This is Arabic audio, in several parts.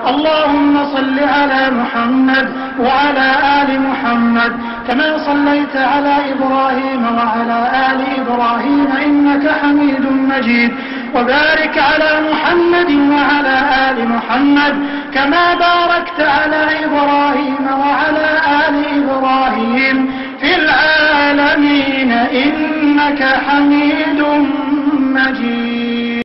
اللهم صل على محمد وعلى آل محمد كما صليت على إبراهيم وعلى آل إبراهيم إنك حميد مجيد. وبارك على محمد وعلى آل محمد كما باركت على إبراهيم وعلى آل إبراهيم في العالمين إنك حميد مجيد.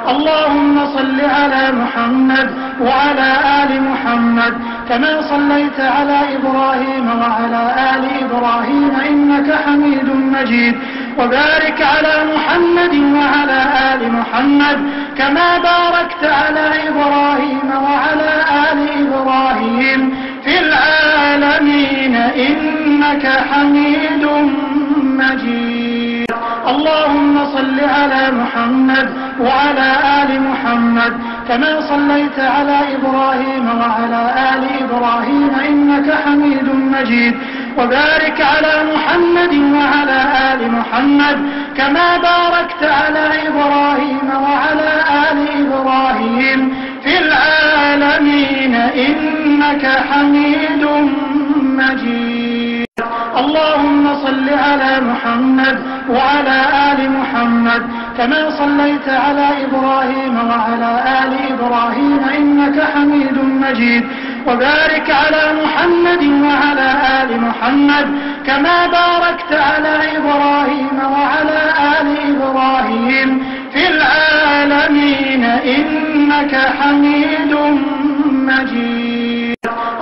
اللهم صل على محمد وعلى آل محمد كما صليت على إبراهيم وعلى آل إبراهيم إنك حميد مجيد. وبارك على محمد وعلى آل محمد كما باركت على إبراهيم وعلى آل إبراهيم في العالمين إنك حميد مجيد. اللهم صل على محمد وعلى آل محمد كما صليت على إبراهيم وعلى آل إبراهيم إنك حميد مجيد. وبارك على محمد وعلى آل محمد كما باركت على إبراهيم وعلى آل إبراهيم في العالمين إنك حميد مجيد. اللهم صل على محمد وعلى آل محمد كما صليت على إبراهيم وعلى آل إبراهيم إنك حميد مجيد. وبارك على محمد وعلى آل محمد كما باركت على إبراهيم وعلى آل إبراهيم في العالمين إنك حميد مجيد.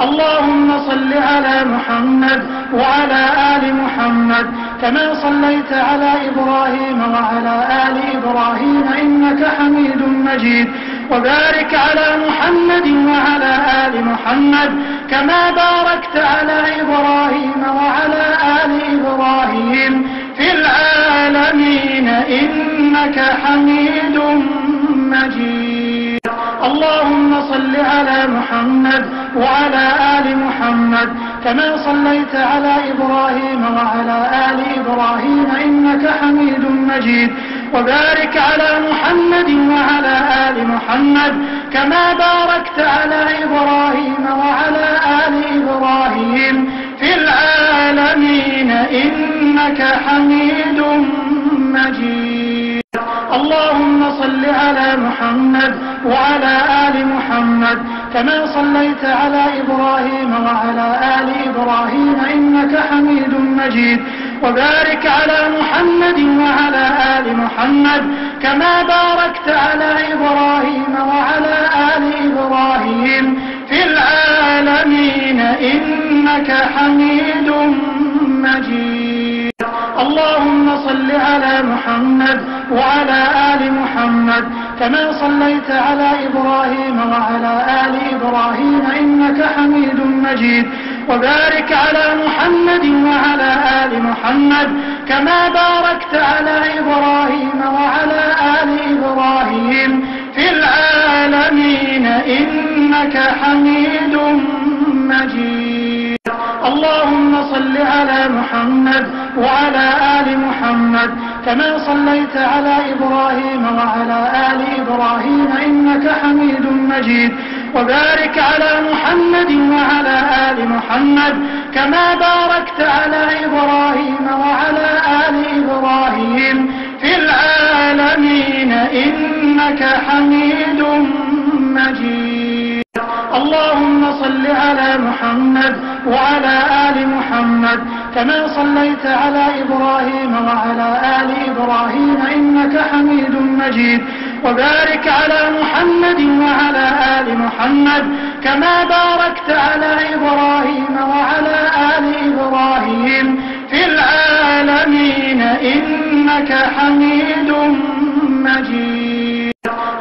اللهم صل على محمد وعلى آل محمد كما صليت على إبراهيم وعلى آل إبراهيم إنك حميد مجيد. وبارك على محمد وعلى آل محمد كما باركت على إبراهيم وعلى آل إبراهيم في العالمين إنك حميد مجيد. اللهم صل على محمد وعلى آل محمد كما صليت على إبراهيم وعلى آل إبراهيم إنك حميد مجيد. وبارك على محمد وعلى آل محمد كما باركت على إبراهيم وعلى آل إبراهيم في العالمين إنك حميد مجيد. اللهم صل على محمد وعلى آل محمد كما صليت على إبراهيم وعلى آل إبراهيم إنك حميد مجيد. وبارك على محمد وعلى آل محمد كما باركت على إبراهيم وعلى آل إبراهيم في العالمين إنك حميد مجيد. اللهم صل على محمد وعلى آل محمد كما صليت على إبراهيم وعلى آل إبراهيم إنك حميد مجيد. وبارك على محمد وعلى آل محمد كما باركت على إبراهيم وعلى آل إبراهيم في العالمين إنك حميد مجيد. اللهم صل على محمد وعلى آل محمد كما صليت على إبراهيم وعلى آل إبراهيم إنك حميد مجيد. وبارك على محمد وعلى آل محمد كما باركت على إبراهيم وعلى آل إبراهيم في العالمين إنك حميد مجيد. اللهم صل على محمد وعلى آل محمد كما صليت على إبراهيم وعلى آل إبراهيم إنك حميد مجيد. وبارك على محمد وعلى آل محمد كما باركت على إبراهيم وعلى آل إبراهيم في العالمين إنك حميد مجيد.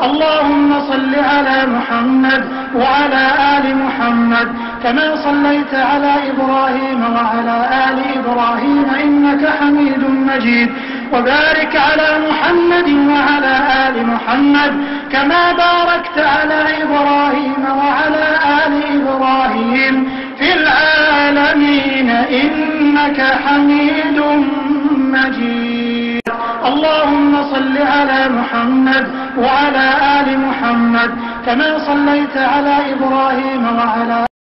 اللهم صل على محمد وعلى آل محمد كما صليت على إبراهيم وعلى آل إبراهيم إنك حميد مجيد. وبارك على محمد وعلى آل محمد كما باركت على إبراهيم وعلى آل إبراهيم في العالمين إنك حميد مجيد. اللهم صل على محمد وعلى آل محمد كما صليت على إبراهيم وعلى